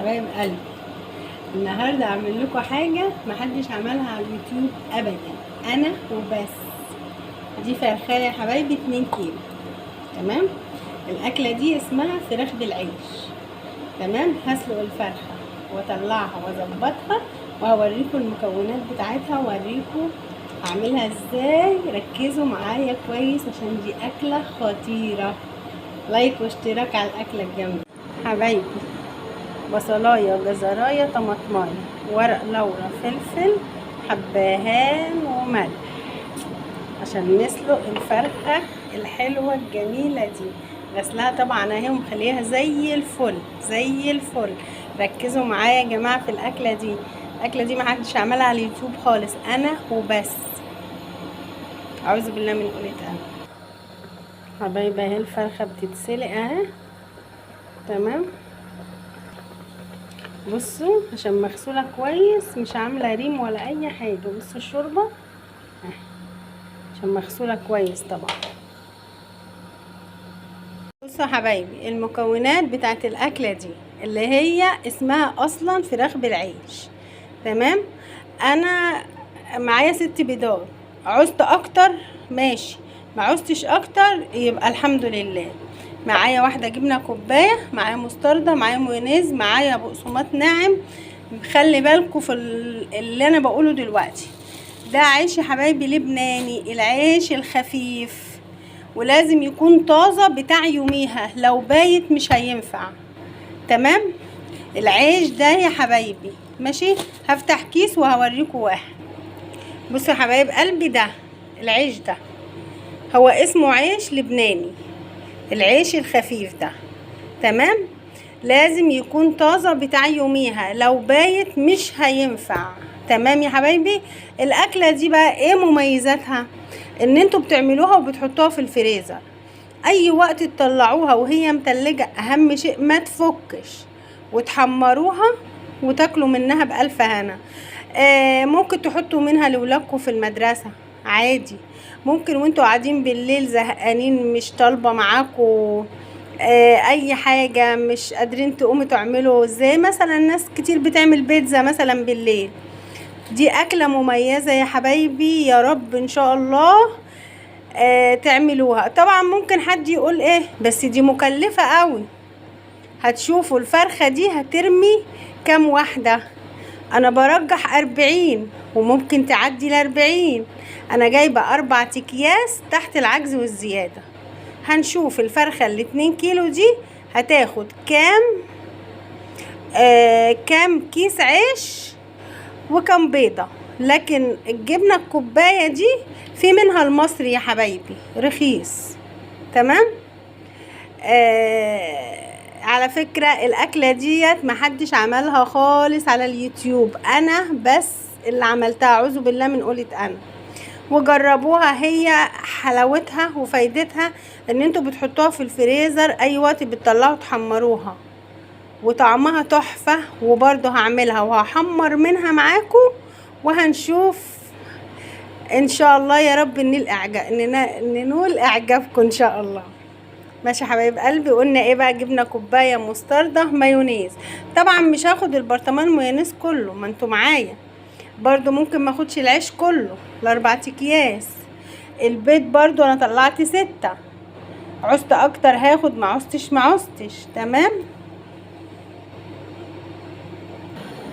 حبايب قلبي، النهارده اعمل لكم حاجه محدش عملها على اليوتيوب ابدا، انا وبس. دي فرخه يا حبايبي 2 كيلو. تمام. الاكله دي اسمها فراخ بالعيش. تمام. هسلق الفرخه واطلعها واظبطها وهوريكم المكونات بتاعتها واوريكم هعملها ازاي. ركزوا معايا كويس عشان دي اكله خطيره. لايك واشتراك على الاكله الجامده حبايبي. بصلايه، جزرايه، طماطمايه، ورق لورا، فلفل، حبهان وملح عشان نسلق الفرخه الحلوه الجميله دي. غسلها طبعا اهي ومخليها زي الفل زي الفل. ركزوا معايا يا جماعه في الاكله دي. الاكله دي محدش عملها على اليوتيوب خالص، انا وبس. اعوذ بالله من قولة انا. حبايبي اهي الفرخه بتتسلق اهي. تمام. بصوا عشان مغسوله كويس، مش عامله ريم ولا اي حاجه. بصوا الشوربه اهي عشان مغسوله كويس طبعا. بصوا يا حبايبي المكونات بتاعت الاكله دي اللي هي اسمها اصلا فراخ بالعيش. تمام. انا معايا 6 بيضات. عوزت اكتر ماشي، ما عوزتش اكتر يبقى الحمد لله. معايا واحده جبنه كوبايه، معايا مستردة، معايا مايونيز، معايا بقسماط ناعم. خلي بالكم في اللي انا بقوله دلوقتي. ده عيش يا حبايبي لبناني، العيش الخفيف، ولازم يكون طازه بتاع يوميها، لو بايت مش هينفع. تمام. العيش ده يا حبايبي ماشي. هفتح كيس وهوريكم واحد. بصوا يا حبايب قلبي، ده العيش ده هو اسمه عيش لبناني، العيش الخفيف ده. تمام. لازم يكون طازه بتاع يوميها، لو بايت مش هينفع. تمام يا حبايبي. الاكله دي بقى ايه مميزاتها؟ ان انتوا بتعملوها وبتحطوها في الفريزر اي وقت تطلعوها وهي متلجه. اهم شيء ما تفكش، وتحمروها وتاكلوا منها بألف هنا. ممكن تحطوا منها لولادكم في المدرسه عادي. ممكن وانتوا قاعدين بالليل زهقانين مش طالبه معاكم اي حاجه، مش قادرين تقوموا تعملوا، زي مثلا ناس كتير بتعمل بيتزا مثلا بالليل. دي اكله مميزه يا حبايبي، يا رب ان شاء الله تعملوها. طبعا ممكن حد يقول ايه بس دي مكلفه قوي. هتشوفوا الفرخه دي هترمي كام واحده. انا برجح 40 وممكن تعدي ل40. انا جايبه 4 اكياس تحت العجز والزياده. هنشوف الفرخه ال 2 كيلو دي هتاخد كام كيس عيش وكم بيضه. لكن الجبنه الكوبايه دي في منها المصري يا حبايبي رخيص. تمام. على فكره الاكله ديت محدش عملها خالص على اليوتيوب، انا بس اللي عملتها. اعوذ بالله من قولة انا. وجربوها، هي حلاوتها وفايدتها ان انتوا بتحطوها في الفريزر اي وقت بتطلعوا تحمروها، وطعمها تحفه. وبرضه هعملها وهحمر منها معاكم وهنشوف ان شاء الله. يا رب ننول اعجابكم ان شاء الله. ماشي يا حبايب قلبي. قلنا ايه بقى؟ جبنا كوبايه مستردة، مايونيز. طبعا مش هاخد البرطمان مايونيز كله، ما انتوا معايا. برضو ممكن ما اخدش العيش كله ال4 اكياس. البيض برضو انا طلعت 6. عوزت اكتر هاخد، ما عوزتش ما عوزتش. تمام.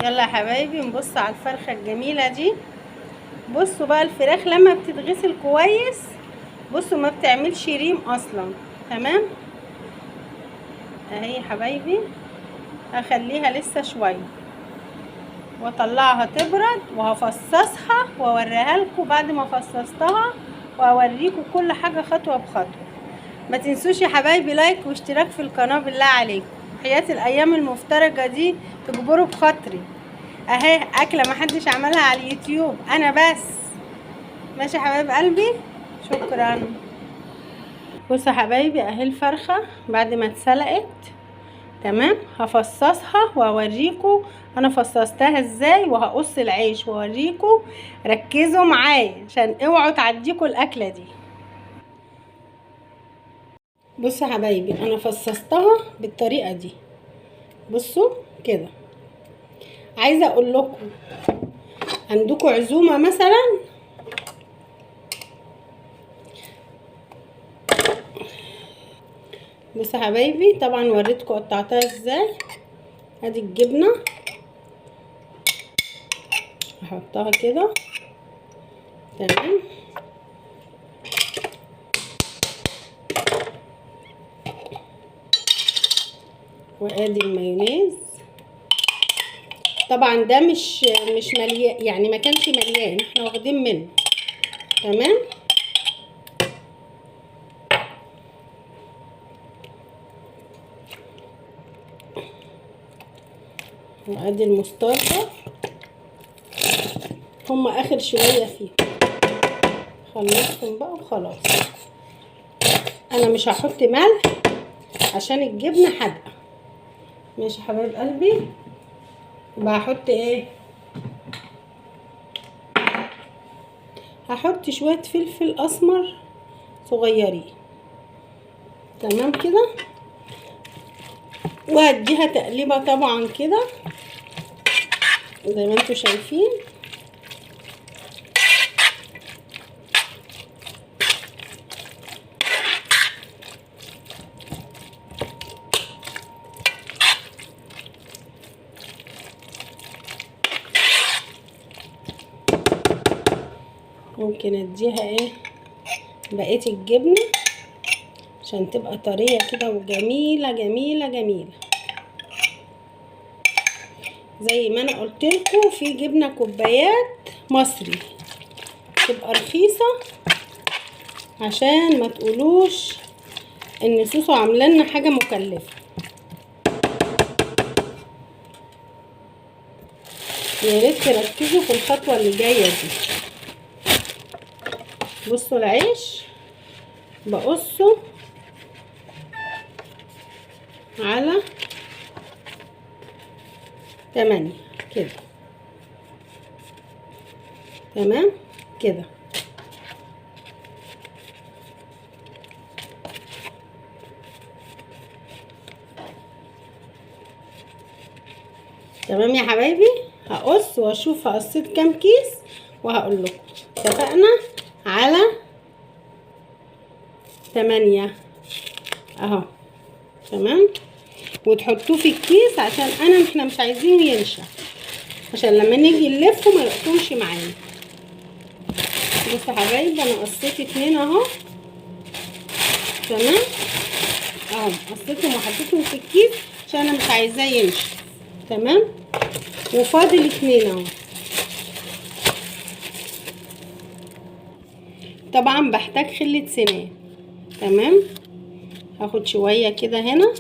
يلا يا حبايبي نبص على الفرخه الجميله دي. بصوا بقى الفراخ لما بتتغسل كويس، بصوا ما بتعملش ريم اصلا. تمام. اهي يا حبايبي هخليها لسه شويه واطلعها تبرد وهفصصها واوريها لكم بعد ما فصصتها، واوريكم كل حاجه خطوه بخطوه. ما تنسوش يا حبايبي لايك واشتراك في القناه بالله عليكم. حياة الايام المفترجه دي تجبروا بخاطري. اهي اكله محدش عملها على اليوتيوب، انا بس. ماشي يا حبايب قلبي. شكرا. بصوا يا حبايبي اهي الفرخه بعد ما اتسلقت. تمام. هفصصها واوريكم انا فصصتها ازاي، وهقص العيش واوريكم. ركزوا معايا عشان اوعوا تعديكوا الاكله دي. بصوا يا حبايبي انا فصصتها بالطريقه دي. بصوا كده عايزه اقول لكم، عندكم عزومه مثلا، بصوا يا حبايبي، طبعا وريتكم قطعتها ازاي. ادي الجبنه هحطها كده، تمام. وادي المايونيز، طبعا ده مش مليان، يعني ما كانش مليان، احنا واخدين منه، تمام. وادي المستردة، هما اخر شويه فيه، خلصتهم بقى وخلاص. انا مش هحط ملح عشان الجبنه حادقه. ماشي يا حبايب قلبي، يبقى هحط ايه؟ هحط شويه فلفل اسمر صغيرين، تمام كده. وهديها تقليبه طبعا كده زي ما انتوا شايفين. ممكن اديها ايه بقيه الجبنه عشان تبقى طريه كده وجميله جميله جميله. زي ما انا قلت لكم، في جبنه كوبايات مصري تبقى رخيصه، عشان ما تقولوش ان سوسو عامله لنا حاجه مكلفه. يا ريت تركزوا في الخطوه اللي جايه دي. بصوا العيش بقصه على 8 كده، تمام كده. تمام يا حبايبي، هقص واشوف هقصيت كام كيس وهقول لكم. اتفقنا على 8 اهو، تمام. وتحطوه في الكيس عشان احنا مش عايزينه ينشف، عشان لما نيجي نلفه ما يقطمش معانا. بصوا يا حبايبي، انا قصيت 2 اهو، تمام اهو. قصيتهم وحطيتهم في الكيس عشان انا مش عايزاه ينشف، تمام. وفاضل 2 اهو. طبعا بحتاج خلة سنان، تمام. هاخد شوية كده هنا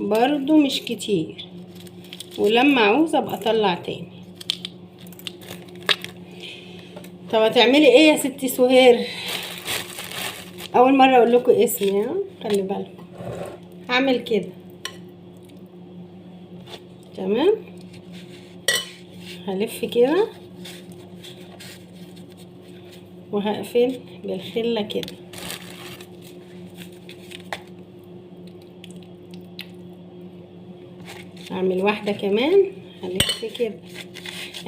برضو مش كتير، ولما اعوز ابقى اطلع تاني. طب هتعملي ايه يا ستي سهير؟ اول مرة اقول لكم اسمي، ها خلي بالكم. هعمل كده، تمام. هلف كده وهقفل بالخلة كده. اعمل واحدة كمان، هلف كده.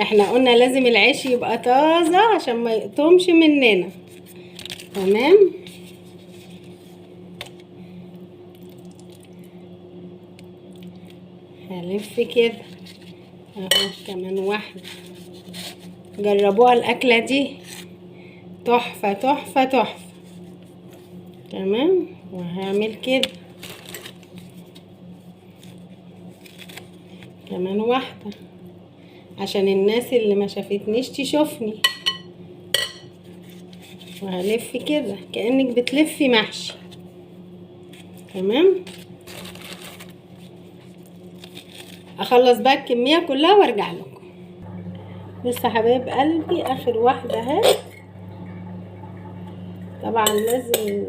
احنا قلنا لازم العيش يبقى طازة عشان ما يقطمش مننا، تمام. هلف كده اهو. كمان واحدة. جربوها الاكلة دي، تحفة تحفة تحفة، تمام. وهعمل كده كمان واحدة عشان الناس اللي ما شافتنيش تشوفني. وهلف كده كأنك بتلفي محشي، تمام. اخلص بقى الكمية كلها وارجع لكم. لسه حبايب قلبي اخر واحدة اهي. طبعا لازم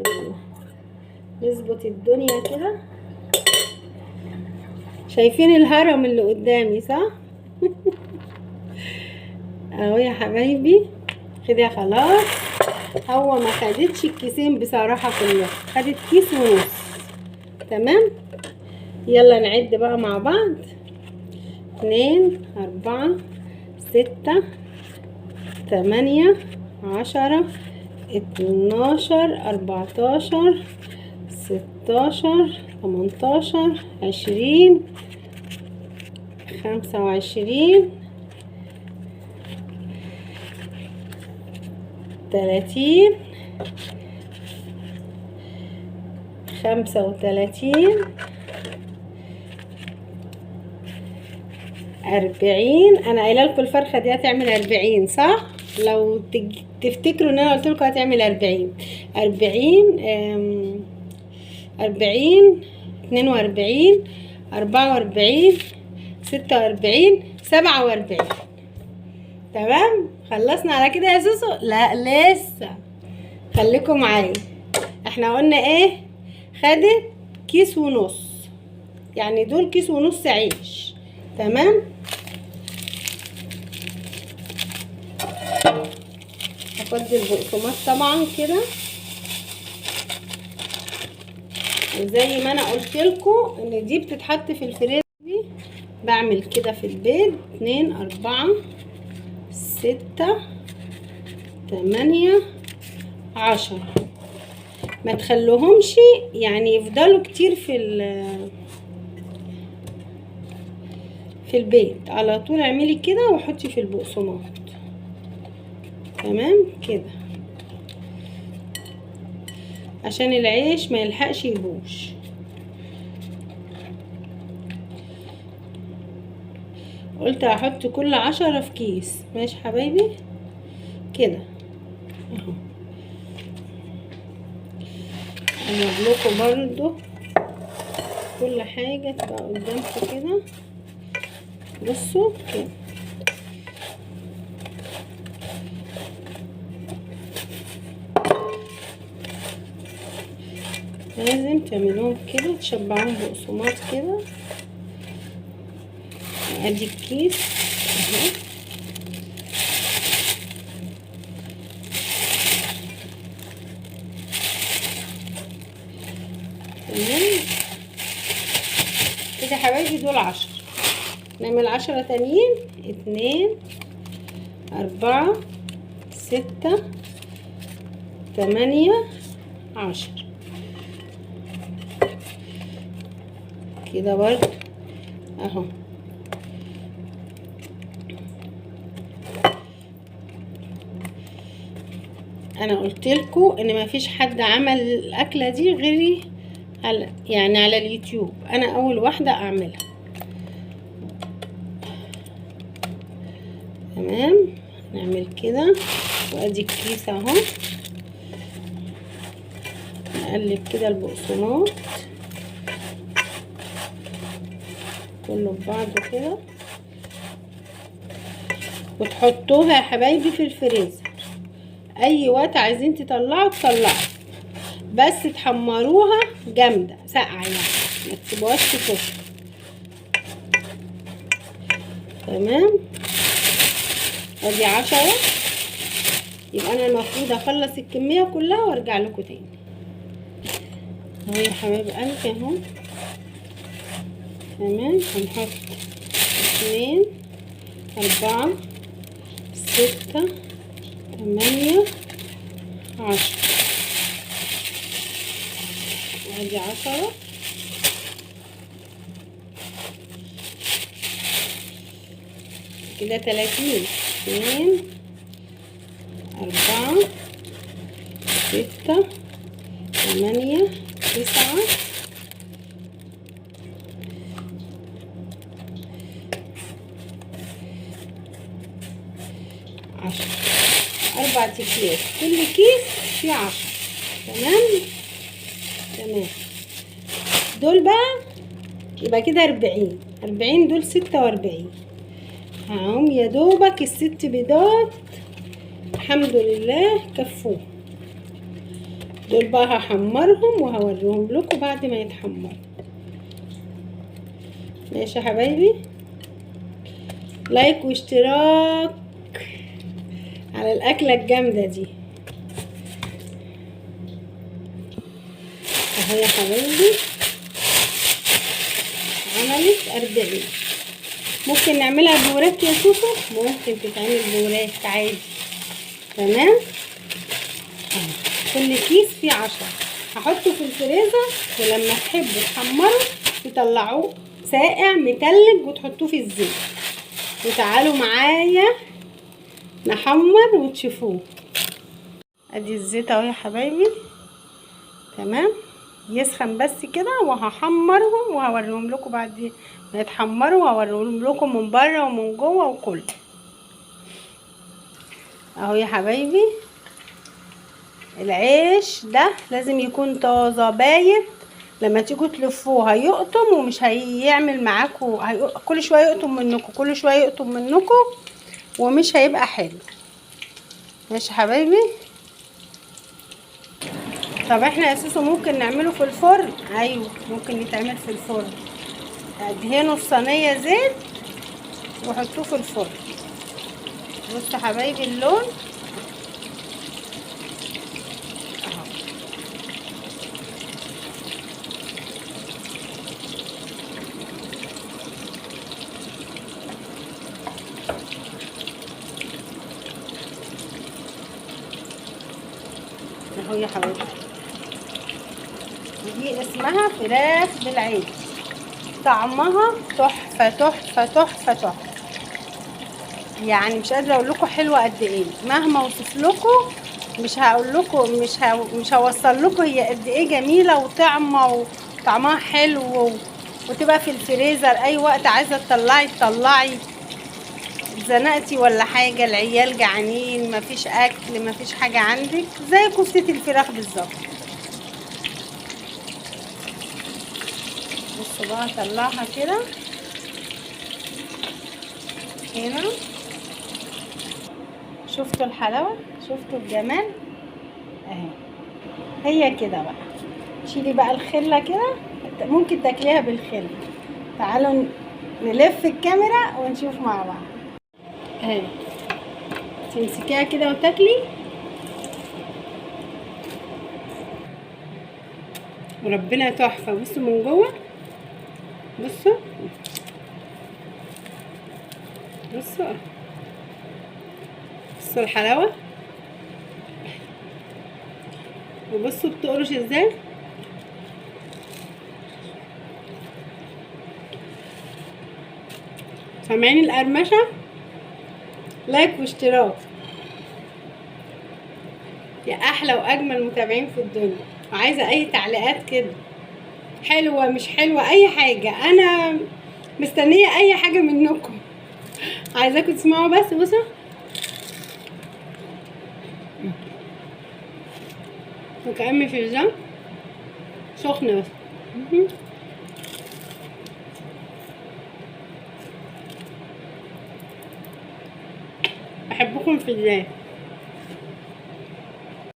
نظبط الدنيا كده. شايفين الهرم اللي قدامي صح؟ اهو يا حبايبي كده خلاص. هو ما خدتش الكيسين بصراحة كلها، خدت كيس ونص، تمام. يلا نعد بقى مع بعض. 2 4 6 8 10 12 14 16 18 20 25 30 35 40. انا قايله لكم الفرخه دي هتعمل 40 صح؟ لو تفتكروا ان انا قلت لكم هتعمل 40 40 40 42 44 46 47. تمام. خلصنا على كده يا سوسو؟ لا لسه، خليكم معايا. احنا قلنا ايه؟ خدت كيس ونص، يعني دول كيس ونص عيش. تمام. هفضي البقسماط طبعا كده، وزي ما انا قلت لكم ان دي بتتحط في الفريزر. بعمل كده في البيض 2 4 6 8 10. ما تخلوهمش يعني يفضلوا كتير في البيض، على طول اعملي كده وحطي في البقسماط. تمام كده عشان العيش ما يلحقش يبوش. قلت هحط كل 10 في كيس. ماشي حبايبي كده اهو. اعمل لكم برضو كل حاجه تبقى قدامكم كده. بصوا كده لازم تعملوهم كده، تشبعوهم بقسماط كده. ادي الكيس اهو. تمام كده يا حبايبي. دول 10. نعمل 10 تانيين. 2 4 6 8 10 كده برضه اهو. انا قلت لكم ان ما فيش حد عمل الاكله دي غيري يعني على اليوتيوب. انا اول واحده اعملها. تمام. نعمل كده وادي الكيس اهو. نقلب كده البقسماط كله ببعضه كده، وتحطوها يا حبايبي في الفريزر. اي وقت عايزين تطلعوا، بس تحمروها جامده ساقعه، يعني ما تسيبوهاش تفك. تمام. ادي 10. يبقى انا المفروض اخلص الكميه كلها وارجع لكم تاني اهو يا حبايب قلبي اهو. تمام. هنحط 2 4 6 8 10. ادي 10. كده 30. 2 4 6 8 9 10. 4 اكياس، كل كيس فيه 10. تمام. تمام. دول بقى يبقى كده 40. 40 دول 46 اهم. يا دوبك ال6 بيضات الحمد لله كفوه. دول بقى هحمرهم وهوريهم لكم بعد ما يتحمروا. ماشي يا حبايبي. لايك واشتراك على الاكله الجامده دي اهو يا حبايبي. عملت 40. ممكن نعملها بوراك يا سوسو، ممكن تتعمل بوراك عادي. تمام. كل كيس فيه 10. هحطه في الفريزر، ولما تحبوا تحمروا تطلعوه ساقع متلج وتحطوه في الزيت، وتعالوا معايا نحمر وتشوفوه. ادي الزيت اهو يا حبايبي. تمام. يسخن بس كده، وهحمرهم وهوريهم لكم بعد ما يتحمروا، وهوريهم لكم من بره ومن جوه وكله. اهو يا حبايبي، العيش ده لازم يكون طازه بايت. لما تيجوا تلفوه هيقطم ومش هيعمل معاكم، كل شويه يقطم منكم، كل شويه يقطم منكم، ومش هيبقى حلو. ماشي يا حبايبي. طب احنا اساسا ممكن نعمله في الفرن. ايوه ممكن يتعمل في الفرن. ادهنوا الصينيه زيت وحطوه في الفرن. بصوا يا حبايبي اللون اهو. اهو يا حبايبي، دي اسمها فراخ بالعيش. طعمها تحفه تحفه تحفه تحفه، يعني مش قادره اقول لكم حلوه قد ايه. مهما اوصف لكم مش هقول لكم، مش هوصل لكم هي قد ايه جميله وطعمه، وطعمها حلو، وتبقى في الفريزر اي وقت عايزه تطلعي اتزنقتي ولا حاجه، العيال جعانين مفيش اكل مفيش حاجه عندك، زي كفتة الفراخ بالظبط. بصوا بقى اطلعها كده هنا. شفتوا الحلاوه، شفتوا الجمال اهي. هي كده بقى. شيلي بقى الخله كده، ممكن تاكليها بالخله. تعالوا نلف الكاميرا ونشوف مع بعض اهي. تمسكيها كده وتاكلي، وربنا تحفه. بصوا من جوه، بصوا بصوا بصوا الحلاوه، وبصوا بتقرش ازاي. سامعين القرمشه؟ لايك واشتراك يا احلى واجمل متابعين في الدنيا. وعايزه اي تعليقات كده، حلوه مش حلوه اي حاجه، انا مستنيه اي حاجه منكم. عايزاكم تسمعوا بس. بصوا وكأمي في الجنب سخنه بس. بحبكم في الله.